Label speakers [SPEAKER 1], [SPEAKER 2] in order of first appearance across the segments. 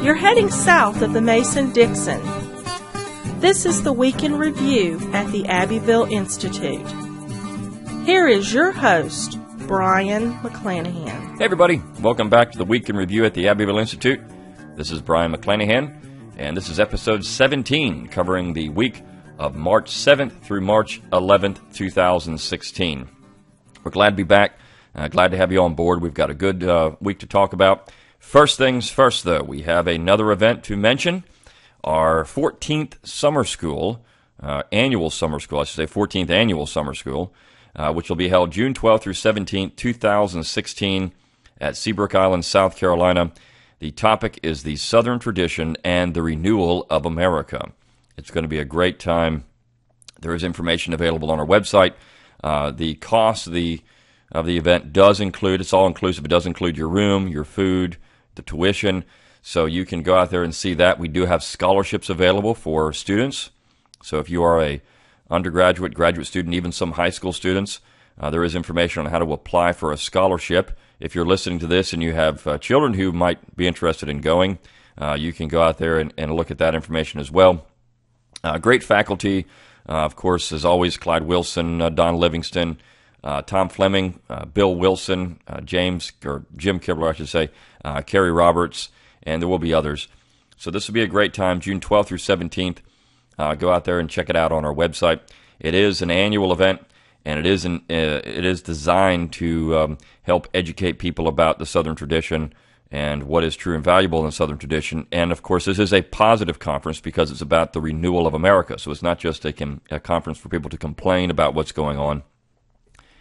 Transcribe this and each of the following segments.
[SPEAKER 1] You're heading south of the Mason-Dixon. This is the Week in Review at the Abbeville Institute. Here is your host, Brian McClanahan.
[SPEAKER 2] Hey everybody, welcome back to the Week in Review at the Abbeville Institute. This is Brian McClanahan, and this is episode 17, covering the week of March 7th through March 11th, 2016. We're glad to be back. Glad to have you on board. We've got a good week to talk about. First things first, though, we have another event to mention. Our 14th summer school, annual summer school, I should say 14th annual summer school, which will be held June 12th through 17th, 2016 at Seabrook Island, South Carolina. The topic is the Southern Tradition and the Renewal of America. It's going to be a great time. There is information available on our website. The cost of the event does include, it's all inclusive, it does include your room, your food, the tuition, so you can go out there and see that. We do have scholarships available for students, so if you are a undergraduate, graduate student, even some high school students, there is information on how to apply for a scholarship. If you're listening to this and you have children who might be interested in going, you can go out there and look at that information as well. Great faculty, of course, as always, Clyde Wilson, Don Livingston, Tom Fleming, Bill Wilson, Jim Kibler, I should say, Kerry Roberts, and there will be others. So this will be a great time, June 12th through 17th. Go out there and check it out on our website. It is an annual event, and it is designed to help educate people about the Southern tradition and what is true and valuable in the Southern tradition. And, of course, this is a positive conference because it's about the renewal of America. So it's not just a conference for people to complain about what's going on.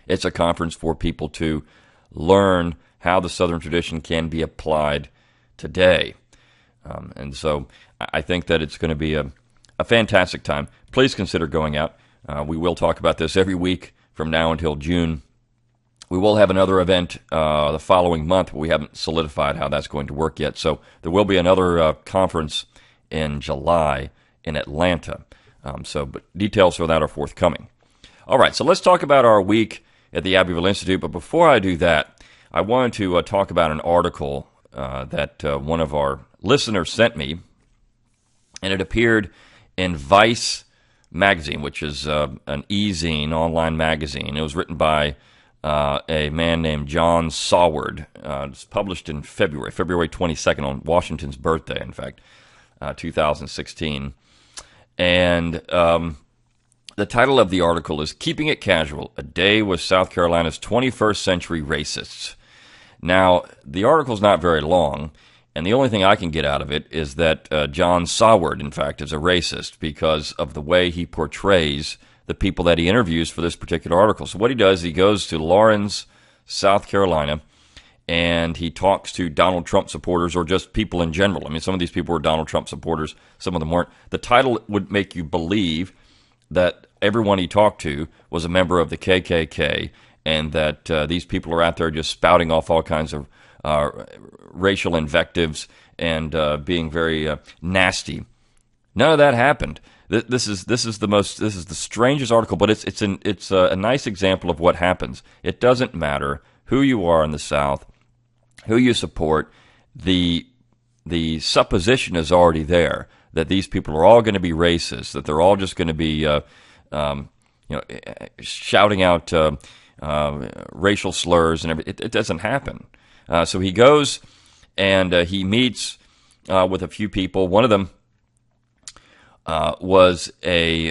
[SPEAKER 2] It's a conference for people to learn how the Southern tradition can be applied today. And so I think that it's going to be a fantastic time. Please consider going out. We will talk about this every week from now until June. We will have another event the following month, but we haven't solidified how that's going to work yet. So there will be another conference in July in Atlanta. But details for that are forthcoming. All right, so let's talk about our week at the Abbeville Institute. But before I do that, I wanted to talk about an article that one of our listeners sent me, and it appeared in Vice magazine, which is an e-zine, online magazine. It was written by a man named John Saward. It's published in February 22nd, on Washington's birthday, in fact, 2016. And the title of the article is Keeping It Casual, A Day with South Carolina's 21st Century Racists. Now, the article's not very long, and the only thing I can get out of it is that John Saward, in fact, is a racist because of the way he portrays the people that he interviews for this particular article. So what he does, he goes to Lawrence, South Carolina, and he talks to Donald Trump supporters or just people in general. I mean, some of these people were Donald Trump supporters, some of them weren't. The title would make you believe that everyone he talked to was a member of the KKK and that these people are out there just spouting off all kinds of racial invectives and being very nasty. None of that happened. This is the strangest article, but it's a nice example of what happens. It doesn't matter who you are in the South, who you support. The supposition is already there that these people are all going to be racist, that they're all just going to be shouting out racial slurs and everything. It doesn't happen. So he goes and he meets with a few people. One of them was a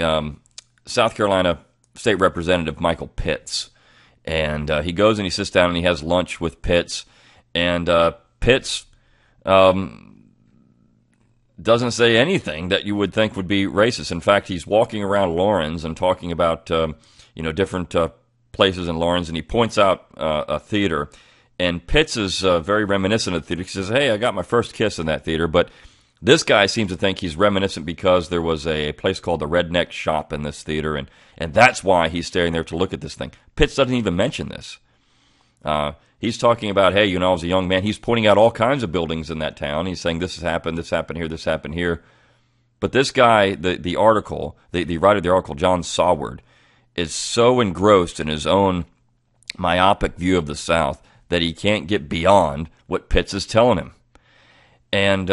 [SPEAKER 2] South Carolina state representative, Michael Pitts. And he goes and he sits down and he has lunch with Pitts. And Pitts doesn't say anything that you would think would be racist. In fact, he's walking around Lawrence and talking about different places in Lawrence, and he points out a theater. And Pitts is very reminiscent of the theater. He says, "Hey, I got my first kiss in that theater." But this guy seems to think he's reminiscent because there was a place called the Redneck Shop in this theater, and that's why he's staring there to look at this thing. Pitts doesn't even mention this. He's talking about, hey, as a young man, he's pointing out all kinds of buildings in that town. He's saying this has happened, this happened here, this happened here. But this guy, the writer of the article, John Saward, is so engrossed in his own myopic view of the South that he can't get beyond what Pitts is telling him. And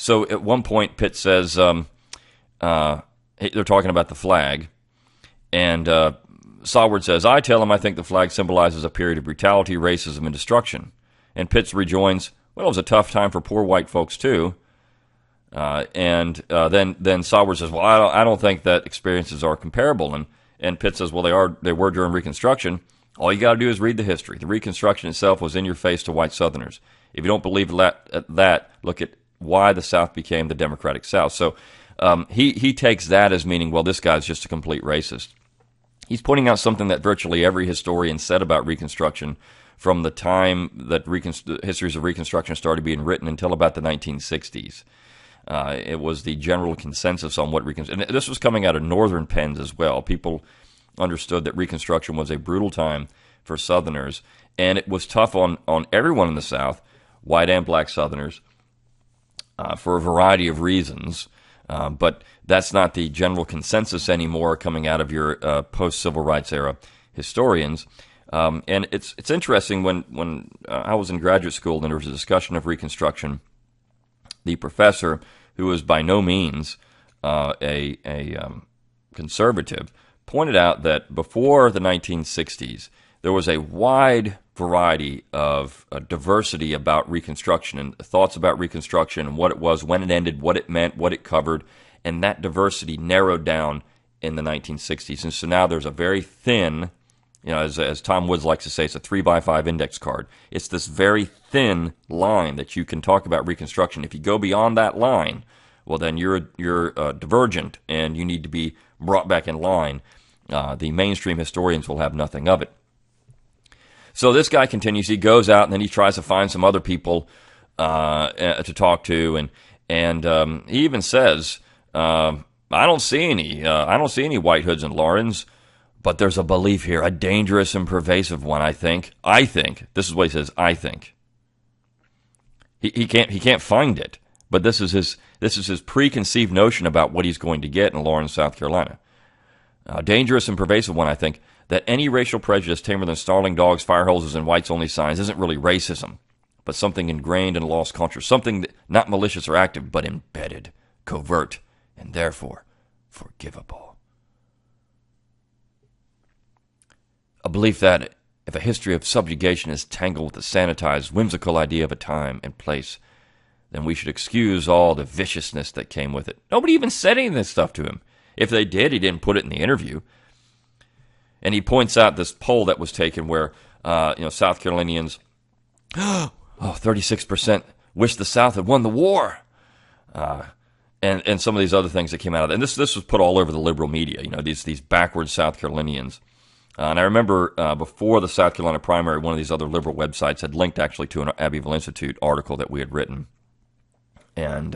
[SPEAKER 2] So at one point, Pitt says, they're talking about the flag, and Saward says, I tell him I think the flag symbolizes a period of brutality, racism, and destruction. And Pitts rejoins, well, it was a tough time for poor white folks, too. Then Saward says, well, I don't think that experiences are comparable. And Pitt says, well, they were during Reconstruction. All you got to do is read the history. The Reconstruction itself was in your face to white Southerners. If you don't believe that, look at why the South became the Democratic South. So he takes that as meaning, well, this guy's just a complete racist. He's pointing out something that virtually every historian said about Reconstruction from the time that histories of Reconstruction started being written until about the 1960s. It was the general consensus on what Reconstruction... And this was coming out of northern pens as well. People understood that Reconstruction was a brutal time for Southerners, and it was tough on everyone in the South, white and black Southerners, for a variety of reasons. But that's not the general consensus anymore coming out of your post-civil rights era historians. And it's interesting when I was in graduate school and there was a discussion of Reconstruction, the professor, who was by no means a conservative, pointed out that before the 1960s, there was a wide variety of diversity about Reconstruction and thoughts about Reconstruction and what it was, when it ended, what it meant, what it covered, and that diversity narrowed down in the 1960s. And so now there's a very thin, as Tom Woods likes to say, it's a 3x5 index card. It's this very thin line that you can talk about Reconstruction. If you go beyond that line, well, then you're divergent and you need to be brought back in line. The mainstream historians will have nothing of it. So this guy continues. He goes out and then he tries to find some other people to talk to, and he even says, "I don't see any white hoods in Laurens, but there's a belief here, a dangerous and pervasive one. I think this is what he says. I think he can't find it, but this is his preconceived notion about what he's going to get in Laurens, South Carolina. Dangerous and pervasive one. I think." That any racial prejudice tamer than snarling dogs, fire hoses, and whites-only signs isn't really racism, but something ingrained in a lost culture, something not malicious or active, but embedded, covert, and therefore forgivable. A belief that if a history of subjugation is tangled with the sanitized, whimsical idea of a time and place, then we should excuse all the viciousness that came with it. Nobody even said any of this stuff to him. If they did, he didn't put it in the interview. And he points out this poll that was taken where, South Carolinians, 36% wish the South had won the war. And some of these other things that came out of it. And this was put all over the liberal media, these backwards South Carolinians. And I remember before the South Carolina primary, one of these other liberal websites had linked actually to an Abbeville Institute article that we had written. And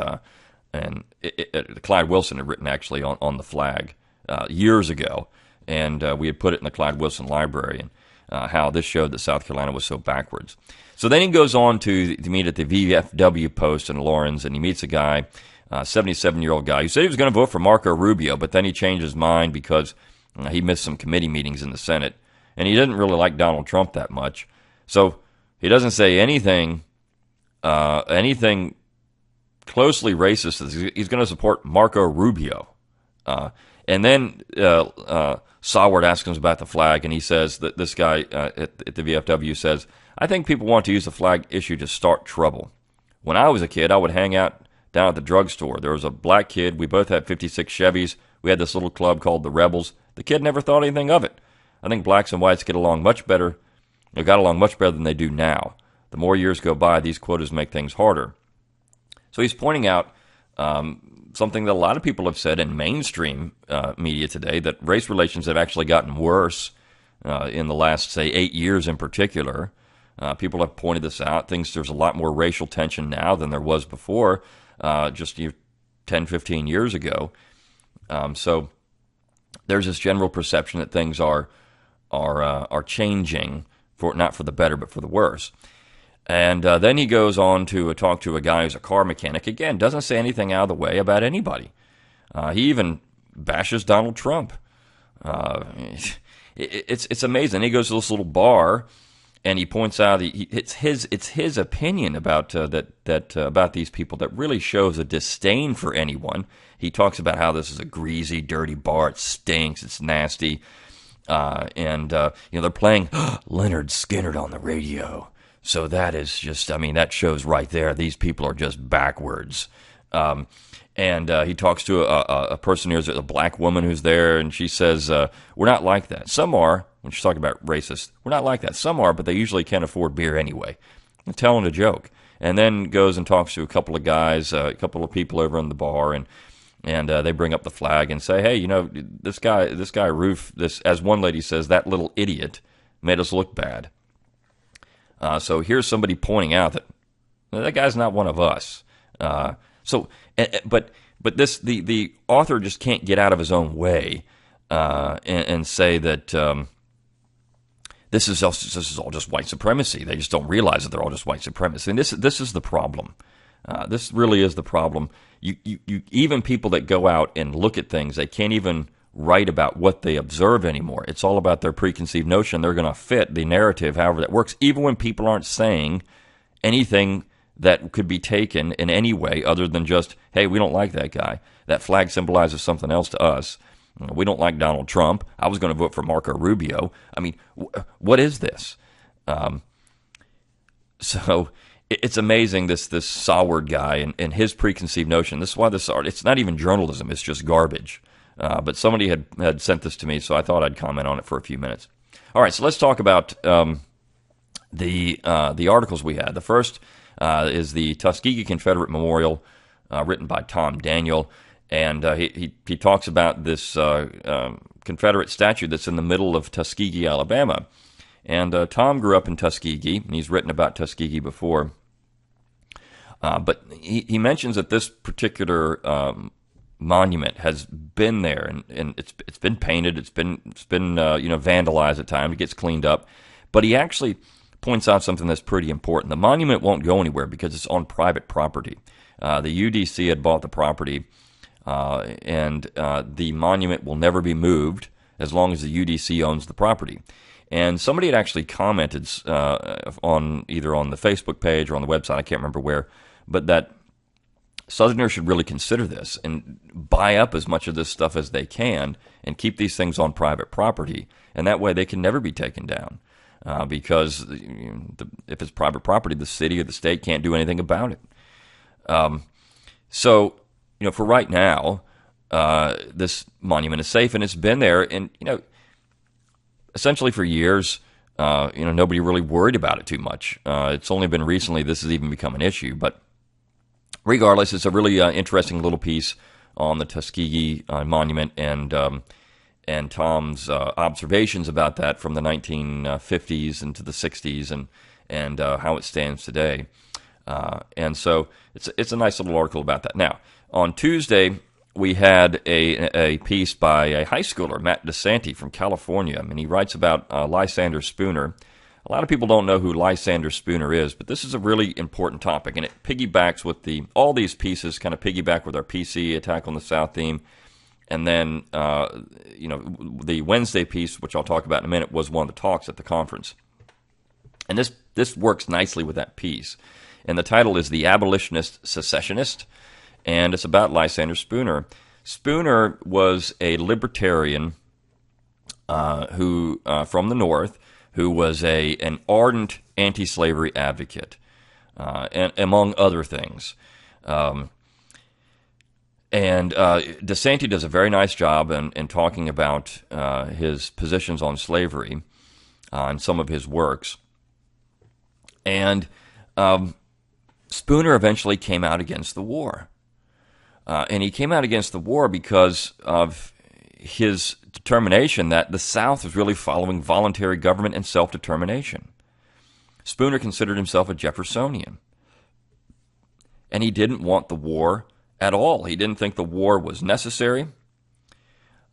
[SPEAKER 2] Clyde Wilson had written actually on the flag years ago. And we had put it in the Clyde Wilson Library, and how this showed that South Carolina was so backwards. So then he goes on to meet at the VFW post in Laurens, and he meets a guy, a 77-year-old guy, who said he was going to vote for Marco Rubio, but then he changed his mind because he missed some committee meetings in the Senate, and he didn't really like Donald Trump that much. So he doesn't say anything closely racist. He's going to support Marco Rubio. And then Saward asks him about the flag, and he says that this guy at the VFW says, I think people want to use the flag issue to start trouble. When I was a kid, I would hang out down at the drugstore. There was a black kid. We both had 56 Chevys. We had this little club called the Rebels. The kid never thought anything of it. I think blacks and whites got along much better than they do now. The more years go by, these quotas make things harder. So he's pointing out something that a lot of people have said in mainstream media today, that race relations have actually gotten worse in the last, say, 8 years in particular. People have pointed this out. There's a lot more racial tension now than there was before, just 10, 15 years ago. So there's this general perception that things are changing, not for the better, but for the worse. And then he goes on to talk to a guy who's a car mechanic. Again, doesn't say anything out of the way about anybody. He even bashes Donald Trump. It's amazing. He goes to this little bar, And he points out it's his opinion about about these people that really shows a disdain for anyone. He talks about how this is a greasy, dirty bar. It stinks. It's nasty. And they're playing Leonard Skinner on the radio. So that is just, that shows right there. These people are just backwards. And he talks to a person who's a black woman who's there, and she says, we're not like that. Some are, when she's talking about racist, we're not like that. Some are, but they usually can't afford beer anyway. I'm telling a joke. And then goes and talks to a couple of guys, a couple of people over in the bar, and they bring up the flag and say, hey, this guy Roof, as one lady says, that little idiot made us look bad. So here's somebody pointing out that guy's not one of us. But the author just can't get out of his own way and say that this is all just white supremacy. They just don't realize that they're all just white supremacy. And this is the problem. This really is the problem. You even people that go out and look at things, they can't even write about what they observe anymore. It's all about their preconceived notion. They're going to fit the narrative, however that works, even when people aren't saying anything that could be taken in any way other than just, hey, we don't like that guy. That flag symbolizes something else to us. We don't like Donald Trump. I was going to vote for Marco Rubio. What is this? So it's amazing, this Saward guy and his preconceived notion. This is why it's not even journalism. It's just garbage. But somebody had sent this to me, so I thought I'd comment on it for a few minutes. All right, so let's talk about the articles we had. The first is the Tuskegee Confederate Memorial, written by Tom Daniel, and he talks about this Confederate statue that's in the middle of Tuskegee, Alabama. And Tom grew up in Tuskegee, and he's written about Tuskegee before. But he mentions that this particular monument has been there, and it's been painted, it's been vandalized at times, it gets cleaned up. But he actually points out something that's pretty important. The monument won't go anywhere because it's on private property. The UDC had bought the property, and the monument will never be moved as long as the UDC owns the property. And somebody had actually commented on either on the Facebook page or on the website, I can't remember where, but that Southerners should really consider this and buy up as much of this stuff as they can and keep these things on private property. And that way they can never be taken down because if it's private property, the city or the state can't do anything about it. So, for right now, this monument is safe and it's been there. And, essentially for years, nobody really worried about it too much. It's only been recently this has even become an issue. But regardless, it's a really interesting little piece on the Tuskegee monument and Tom's observations about that from the 1950s into the 60s and how it stands today. And so it's a nice little article about that. Now, on Tuesday, we had a piece by a high schooler, Matt DeSanti from California, and he writes about Lysander Spooner. A lot of people don't know who Lysander Spooner is, but this is a really important topic, and it piggybacks with all these pieces kind of piggyback with our PC, Attack on the South theme, and then the Wednesday piece, which I'll talk about in a minute, was one of the talks at the conference. And this works nicely with that piece. And the title is The Abolitionist Secessionist, and it's about Lysander Spooner. Spooner was a libertarian who from the North, who was an ardent anti-slavery advocate, and among other things. And DeSanti does a very nice job in talking about his positions on slavery in some of his works. And Spooner eventually came out against the war. And he came out against the war because of his determination that the South was really following voluntary government and self-determination. Spooner considered himself a Jeffersonian. And he didn't want the war at all. He didn't think the war was necessary.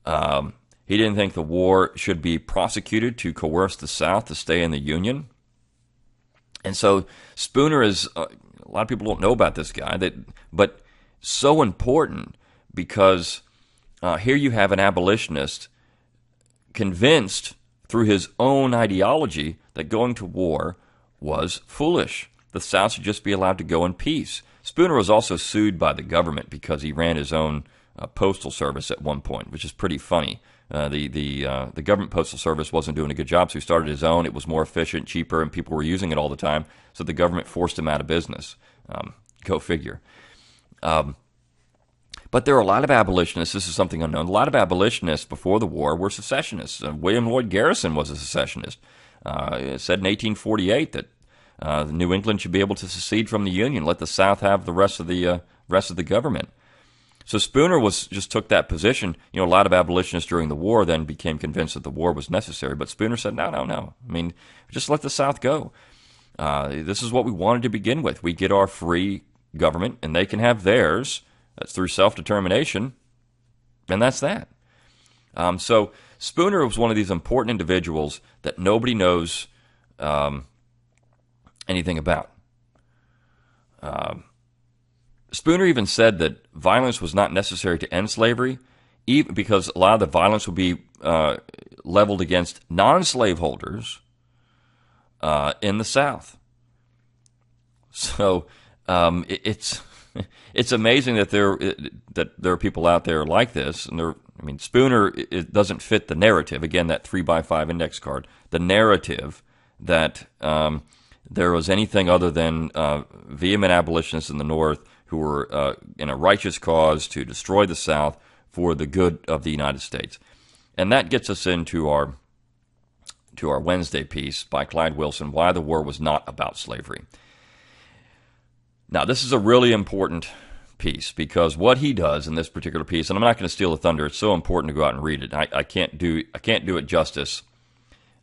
[SPEAKER 2] He didn't think the war should be prosecuted to coerce the South to stay in the Union. And so Spooner is, a lot of people don't know about this guy, but so important because here you have an abolitionist convinced through his own ideology that going to war was foolish. The South should just be allowed to go in peace. Spooner was also sued by the government because he ran his own postal service at one point, which is pretty funny. The government postal service wasn't doing a good job, so he started his own. It was more efficient, cheaper, and people were using it all the time, so the government forced him out of business. Go figure. But there are a lot of abolitionists. This is something unknown. A lot of abolitionists before the war were secessionists. William Lloyd Garrison was a secessionist. It said in 1848 that New England should be able to secede from the Union, let the South have the rest of the government. So Spooner just took that position. A lot of abolitionists during the war then became convinced that the war was necessary. But Spooner said, no. I mean, just let the South go. This is what we wanted to begin with. We get our free government, and they can have theirs. That's through self-determination, and that's that. So Spooner was one of these important individuals that nobody knows anything about. Spooner even said that violence was not necessary to end slavery, even because a lot of the violence would be leveled against non-slaveholders in the South. So it's amazing that there are people out there like this, and Spooner, it doesn't fit the narrative. Again, that 3x5 index card, the narrative that there was anything other than vehement abolitionists in the North who were in a righteous cause to destroy the South for the good of the United States. And that gets us into our Wednesday piece by Clyde Wilson, Why the War Was Not About Slavery. Now, this is a really important piece because what he does in this particular piece, and I'm not going to steal the thunder, it's so important to go out and read it. I can't do it justice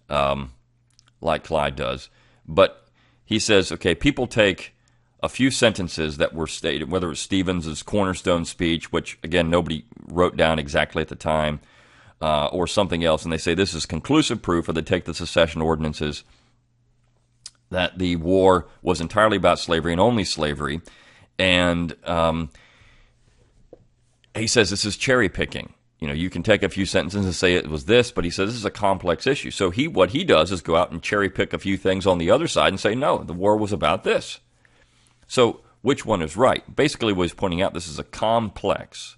[SPEAKER 2] like Clyde does. But he says, okay, people take a few sentences that were stated, whether it was Stevens's cornerstone speech, which, again, nobody wrote down exactly at the time, or something else, and they say this is conclusive proof, or they take the secession ordinances, that the war was entirely about slavery and only slavery. And he says this is cherry picking. You can take a few sentences and say it was this, but he says this is a complex issue. So what he does is go out and cherry pick a few things on the other side and say, no, the war was about this. So which one is right? Basically what he's pointing out, this is a complex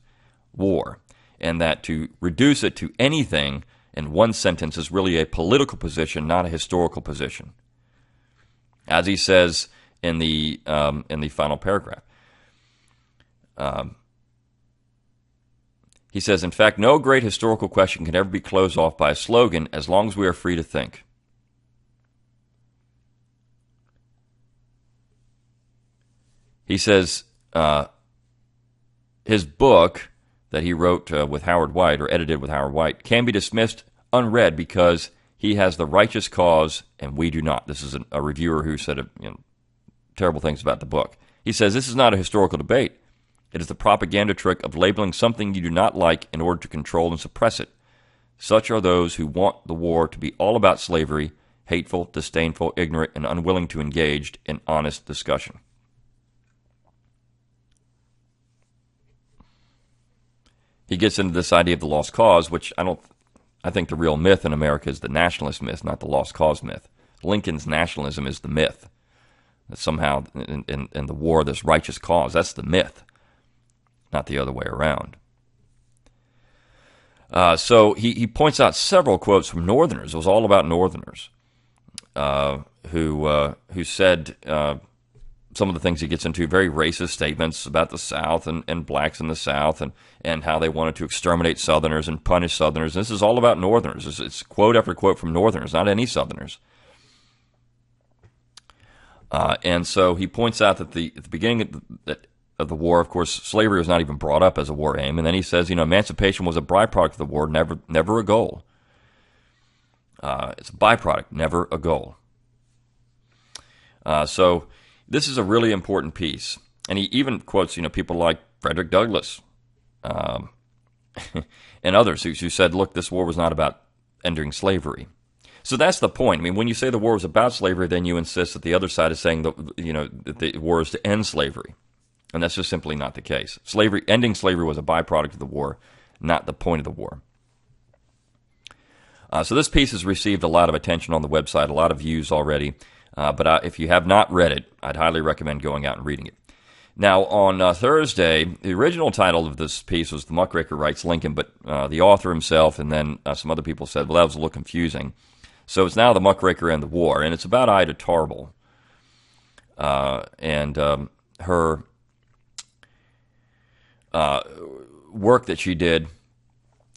[SPEAKER 2] war, and that to reduce it to anything in one sentence is really a political position, not a historical position, as he says in the final paragraph. He says, in fact, no great historical question can ever be closed off by a slogan as long as we are free to think. He says his book that he wrote with Howard White, or edited with Howard White, can be dismissed unread because he has the righteous cause and we do not. This is a reviewer who said terrible things about the book. He says, this is not a historical debate. It is the propaganda trick of labeling something you do not like in order to control and suppress it. Such are those who want the war to be all about slavery, hateful, disdainful, ignorant, and unwilling to engage in honest discussion. He gets into this idea of the lost cause, which I think the real myth in America is the nationalist myth, not the lost cause myth. Lincoln's nationalism is the myth. That somehow in the war, this righteous cause, that's the myth, not the other way around. So he points out several quotes from Northerners. It was all about Northerners who said some of the things he gets into, very racist statements about the South and blacks in the South and how they wanted to exterminate Southerners and punish Southerners. This is all about Northerners. It's quote after quote from Northerners, not any Southerners. And so he points out that at the beginning of the war, of course, slavery was not even brought up as a war aim. And then he says, emancipation was a byproduct of the war, never a goal. It's a byproduct, never a goal. So this is a really important piece. And he even quotes, people like Frederick Douglass and others who said, look, this war was not about ending slavery. So that's the point. I mean, when you say the war was about slavery, then you insist that the other side is saying that the war is to end slavery. And that's just simply not the case. Ending slavery was a byproduct of the war, not the point of the war. So this piece has received a lot of attention on the website, a lot of views already. But if you have not read it, I'd highly recommend going out and reading it. Now, on Thursday, the original title of this piece was The Muckraker Writes Lincoln, but the author himself and then some other people said, well, that was a little confusing. So it's now The Muckraker and the War, and it's about Ida Tarbell and her work that she did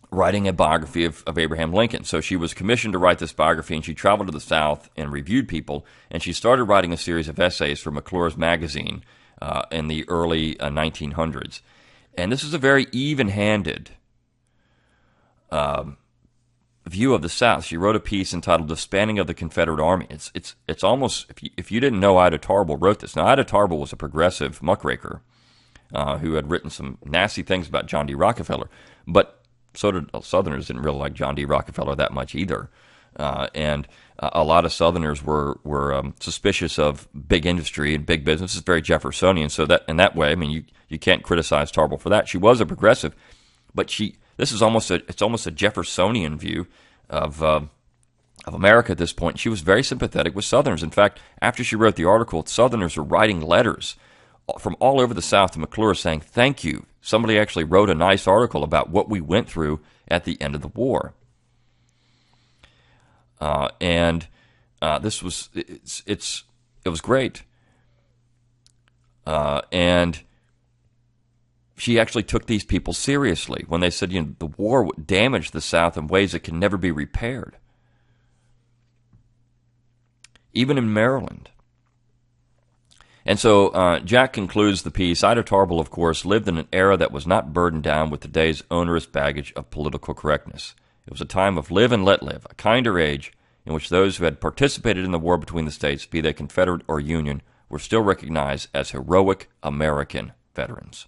[SPEAKER 2] writing a biography of Abraham Lincoln. So she was commissioned to write this biography, and she traveled to the South and reviewed people, and she started writing a series of essays for McClure's magazine in the early 1900s. And this is a very even-handed view of the South. She wrote a piece entitled "The Spanning of the Confederate Army." It's almost, if you didn't know Ida Tarbell wrote this. Now, Ida Tarbell was a progressive muckraker who had written some nasty things about John D. Rockefeller, but Southerners didn't really like John D. Rockefeller that much either. And a lot of Southerners were suspicious of big industry and big business. It's very Jeffersonian. So that in that way, I mean, you can't criticize Tarbell for that. She was a progressive, but this is almost a Jeffersonian view of America at this point. She was very sympathetic with Southerners. In fact, after she wrote the article, Southerners were writing letters from all over the South to McClure saying, "Thank you. Somebody actually wrote a nice article about what we went through at the end of the war." This was it was great. And she actually took these people seriously when they said, the war would damage the South in ways that can never be repaired. Even in Maryland. And so Jack concludes the piece. Ida Tarbell, of course, lived in an era that was not burdened down with today's onerous baggage of political correctness. It was a time of live and let live, a kinder age in which those who had participated in the war between the states, be they Confederate or Union, were still recognized as heroic American veterans.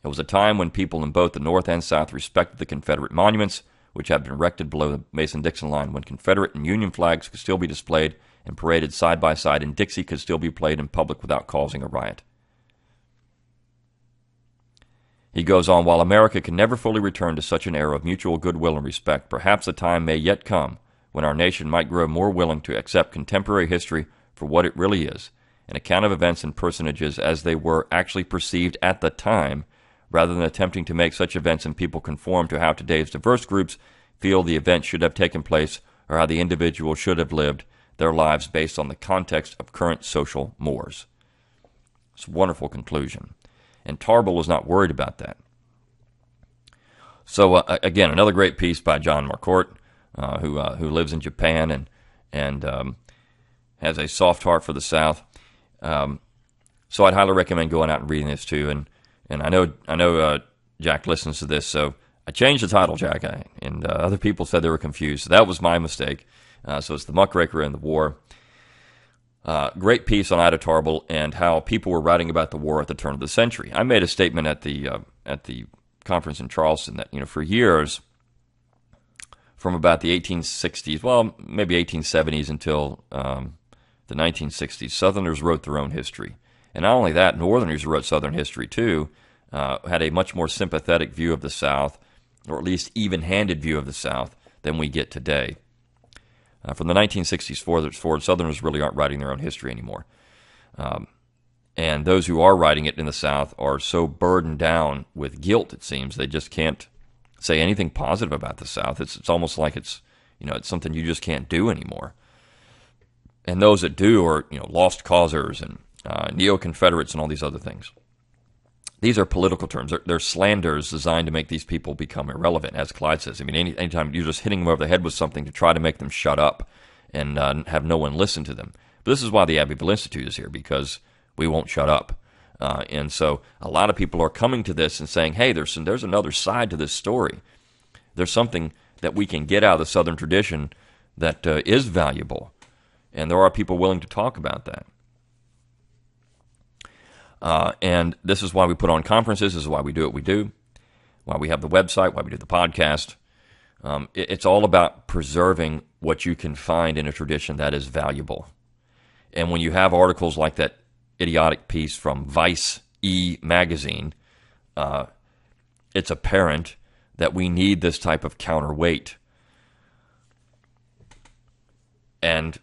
[SPEAKER 2] It was a time when people in both the North and South respected the Confederate monuments, which had been erected below the Mason-Dixon line, when Confederate and Union flags could still be displayed and paraded side by side, and Dixie could still be played in public without causing a riot. He goes on, while America can never fully return to such an era of mutual goodwill and respect, perhaps a time may yet come when our nation might grow more willing to accept contemporary history for what it really is, an account of events and personages as they were actually perceived at the time, rather than attempting to make such events and people conform to how today's diverse groups feel the event should have taken place or how the individual should have lived their lives based on the context of current social mores. It's a wonderful conclusion. And Tarbell was not worried about that. So, again, another great piece by John Marcourt, who lives in Japan and has a soft heart for the South. So I'd highly recommend going out and reading this too. And I know Jack listens to this, so I changed the title, Jack, and other people said they were confused. So that was my mistake. So it's The Muckraker and the War. Great piece on Ida Tarbell and how people were writing about the war at the turn of the century. I made a statement at the conference in Charleston that, for years, from about the 1860s, well, maybe 1870s until the 1960s, Southerners wrote their own history. And not only that, Northerners who wrote Southern history too had a much more sympathetic view of the South, or at least even-handed view of the South, than we get today. From the 1960s forward, Southerners really aren't writing their own history anymore. And those who are writing it in the South are so burdened down with guilt, it seems, they just can't say anything positive about the South. It's almost like it's something you just can't do anymore. And those that do are, lost causers and neo-Confederates and all these other things. These are political terms. They're slanders designed to make these people become irrelevant, as Clyde says. I mean, anytime you're just hitting them over the head with something to try to make them shut up and have no one listen to them. But this is why the Abbeville Institute is here, because we won't shut up. And so a lot of people are coming to this and saying, hey, there's another side to this story. There's something that we can get out of the Southern tradition that is valuable. And there are people willing to talk about that. And this is why we put on conferences. This is why we do what we do, why we have the website, why we do the podcast. It's all about preserving what you can find in a tradition that is valuable. And when you have articles like that idiotic piece from Vice magazine, it's apparent that we need this type of counterweight And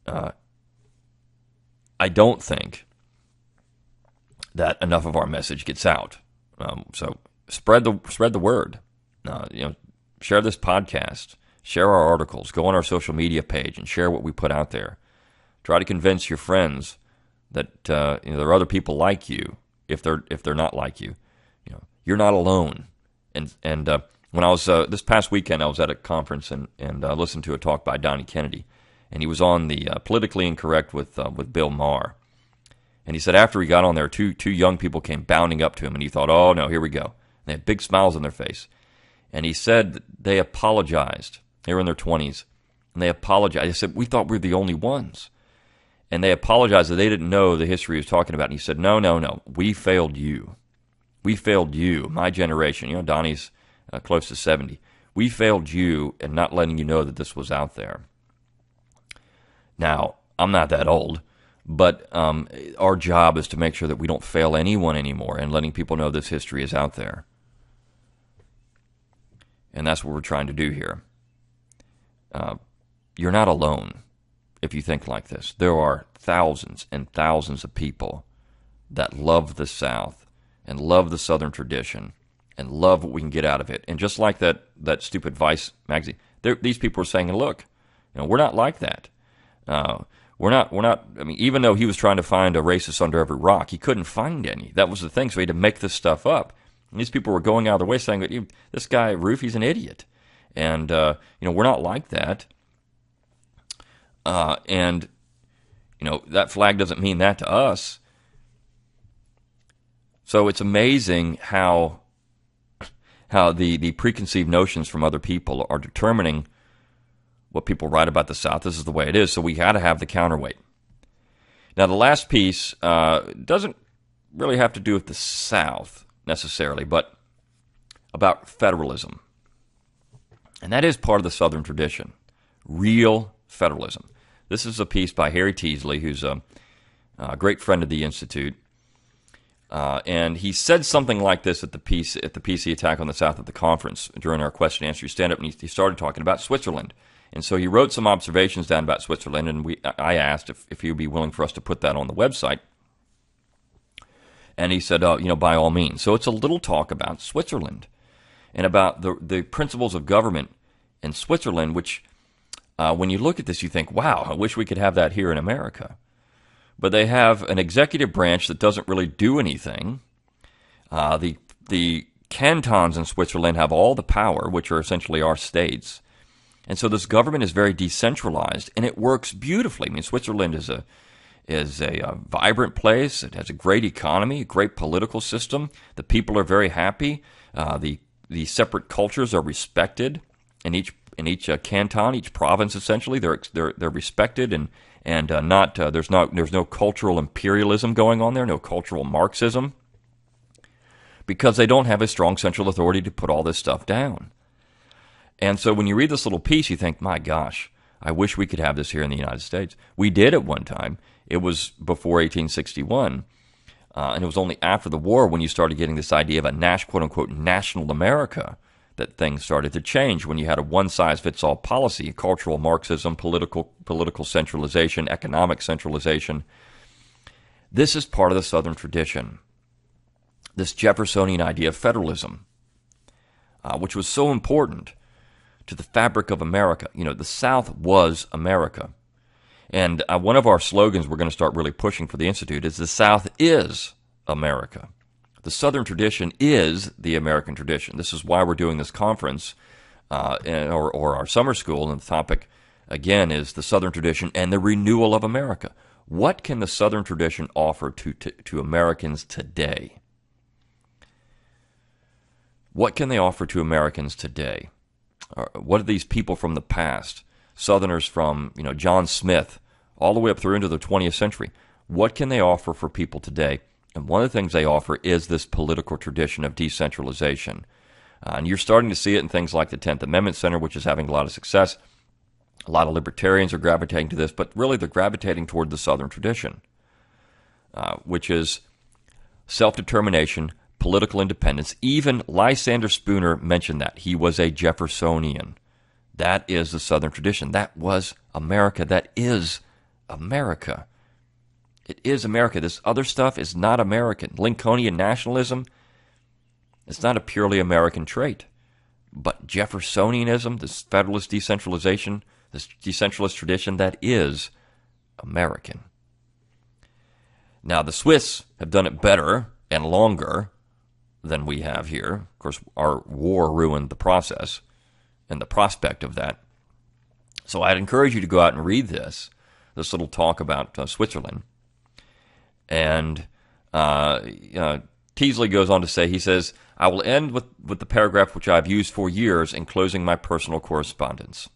[SPEAKER 2] I don't think that enough of our message gets out. So spread the word. Share this podcast. Share our articles. Go on our social media page and share what we put out there. Try to convince your friends that there are other people like you. If they're not like you, you're not alone. And when I was this past weekend, I was at a conference and listened to a talk by Donnie Kennedy, and he was on the Politically Incorrect with Bill Maher. And he said after he got on there, two young people came bounding up to him, and he thought, oh no, here we go. They had big smiles on their face, and he said they apologized. They were in their 20s, and they apologized. He said, we thought we were the only ones. And they apologized that they didn't know the history he was talking about. And he said, no, we failed you. We failed you, my generation. Donnie's close to 70. We failed you in not letting you know that this was out there. Now, I'm not that old, but our job is to make sure that we don't fail anyone anymore and letting people know this history is out there. And that's what we're trying to do here. You're not alone if you think like this. There are thousands and thousands of people that love the South and love the Southern tradition and love what we can get out of it. And just like that stupid Vice magazine, these people are saying, look, we're not like that. We're not, I mean, even though he was trying to find a racist under every rock, he couldn't find any. That was the thing, so he had to make this stuff up. And these people were going out of their way saying that this guy, Roof, he's an idiot. And, we're not like that. And that flag doesn't mean that to us. So it's amazing how the preconceived notions from other people are determining what people write about the South. This is the way it is, so we got to have the counterweight. Now, the last piece doesn't really have to do with the South necessarily, but about federalism. And that is part of the Southern tradition, real federalism. This is a piece by Harry Teasley, who's a great friend of the Institute. And he said something like this at the PC attack on the South at the conference during our question and answer stand-up, and he started talking about Switzerland. And so he wrote some observations down about Switzerland, and I asked if he would be willing for us to put that on the website. And he said, by all means. So it's a little talk about Switzerland and about the principles of government in Switzerland, which when you look at this, you think, wow, I wish we could have that here in America. But they have an executive branch that doesn't really do anything. The cantons in Switzerland have all the power, which are essentially our states. And so this government is very decentralized, and it works beautifully. I mean, Switzerland is a vibrant place. It has a great economy, a great political system. The people are very happy. The separate cultures are respected in each canton, each province. Essentially, they're respected and not there's no cultural imperialism going on there, no cultural Marxism, because they don't have a strong central authority to put all this stuff down. And so when you read this little piece, you think, my gosh, I wish we could have this here in the United States. We did at one time. It was before 1861, and it was only after the war when you started getting this idea of a quote-unquote national America that things started to change, when you had a one-size-fits-all policy, cultural Marxism, political centralization, economic centralization. This is part of the Southern tradition, this Jeffersonian idea of federalism, which was so important to the fabric of America. The South was America. And one of our slogans we're going to start really pushing for the Institute is the South is America. The Southern tradition is the American tradition. This is why we're doing this conference or our summer school, and the topic, again, is the Southern tradition and the renewal of America. What can the Southern tradition offer to Americans today? What can they offer to Americans today? What are these people from the past, Southerners from John Smith, all the way up through into the 20th century, what can they offer for people today? And one of the things they offer is this political tradition of decentralization. And you're starting to see it in things like the 10th Amendment Center, which is having a lot of success. A lot of libertarians are gravitating to this, but really they're gravitating toward the Southern tradition, which is self-determination, political independence. Even Lysander Spooner mentioned that. He was a Jeffersonian. That is the Southern tradition. That was America that is America. It is America. This other stuff is not American. Lincolnian nationalism, it's not a purely American trait. But Jeffersonianism, this Federalist decentralization, this decentralist tradition, that is American. Now, the Swiss have done it better and longer than we have here. Of course, our war ruined the process and the prospect of that. So I'd encourage you to go out and read this little talk about Switzerland. And Teasley goes on to say, he says, I will end with the paragraph which I've used for years in closing my personal correspondence.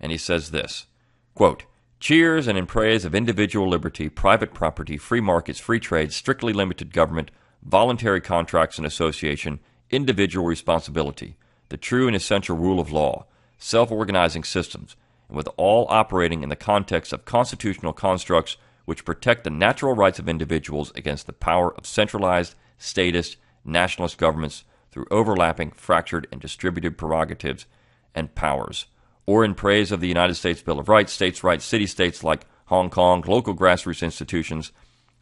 [SPEAKER 2] And he says this, quote, cheers and in praise of individual liberty, private property, free markets, free trade, strictly limited government, voluntary contracts and association, individual responsibility, the true and essential rule of law, self-organizing systems, and with all operating in the context of constitutional constructs which protect the natural rights of individuals against the power of centralized, statist, nationalist governments through overlapping, fractured, and distributed prerogatives and powers, or in praise of the United States Bill of Rights, states' rights, city-states like Hong Kong, local grassroots institutions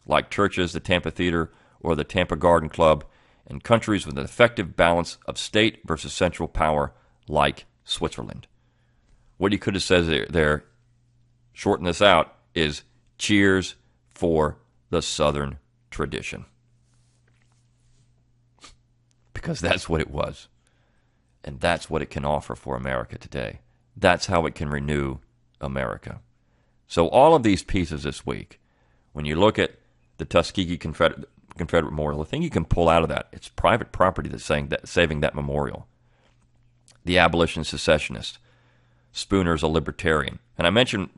[SPEAKER 2] like churches, the Tampa Theater, or the Tampa Garden Club, and countries with an effective balance of state versus central power like Switzerland. What he could have said there, shorten this out, is cheers for the Southern tradition. Because that's what it was. And that's what it can offer for America today. That's how it can renew America. So all of these pieces this week, when you look at the Tuskegee Confederate Memorial, the thing you can pull out of that, it's private property that's saving that memorial. The abolition secessionist. Spooner's a libertarian. And I mentioned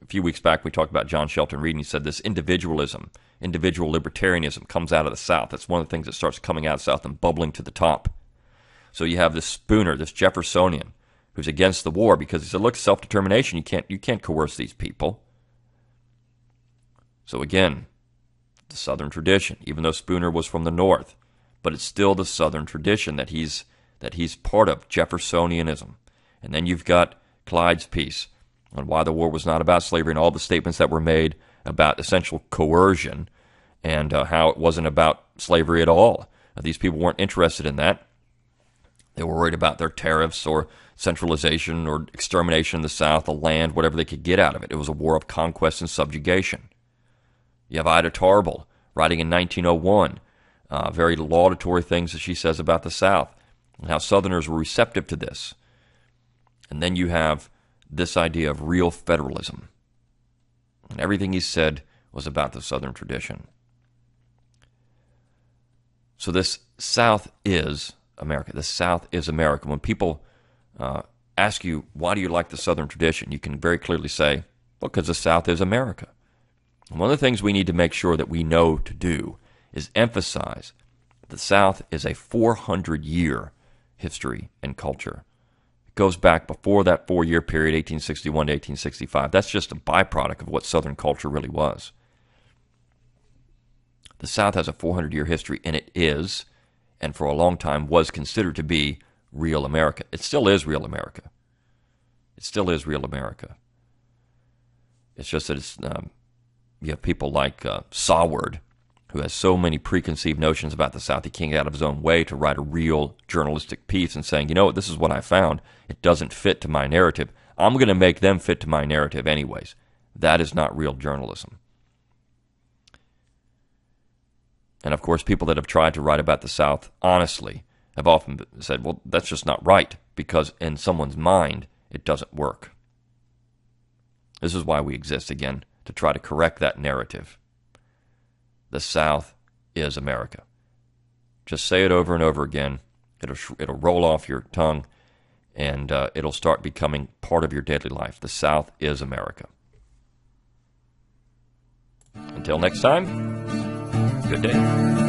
[SPEAKER 2] a few weeks back, we talked about John Shelton Reed, and he said this individualism, individual libertarianism comes out of the South. That's one of the things that starts coming out of the South and bubbling to the top. So you have this Spooner, this Jeffersonian, who's against the war because he said, look, self-determination, you can't coerce these people. So again, the Southern tradition, even though Spooner was from the North, but it's still the Southern tradition that he's part of, Jeffersonianism. And then you've got Clyde's piece on why the war was not about slavery and all the statements that were made about essential coercion and how it wasn't about slavery at all. These people weren't interested in that. They were worried about their tariffs or centralization or extermination of the South, the land, whatever they could get out of it. It was a war of conquest and subjugation. You have Ida Tarbell writing in 1901, very laudatory things that she says about the South and how Southerners were receptive to this. And then you have this idea of real federalism. And everything he said was about the Southern tradition. So this South is America. The South is America. When people ask you, why do you like the Southern tradition? You can very clearly say, well, because the South is America. And one of the things we need to make sure that we know to do is emphasize the South is a 400-year history and culture. It goes back before that 4-year period, 1861 to 1865. That's just a byproduct of what Southern culture really was. The South has a 400-year history, and it is, and for a long time was considered to be, real America. It still is real America. It still is real America. It's just that it's you have people like Saward, who has so many preconceived notions about the South, he can't get out of his own way to write a real journalistic piece and saying, you know what, this is what I found. It doesn't fit to my narrative. I'm going to make them fit to my narrative anyways. That is not real journalism. And of course, people that have tried to write about the South honestly have often said, well, that's just not right, because in someone's mind, it doesn't work. This is why we exist, again, to try to correct that narrative. The South is America. Just say it over and over again. It'll roll off your tongue, and it'll start becoming part of your daily life. The South is America. Until next time, good day.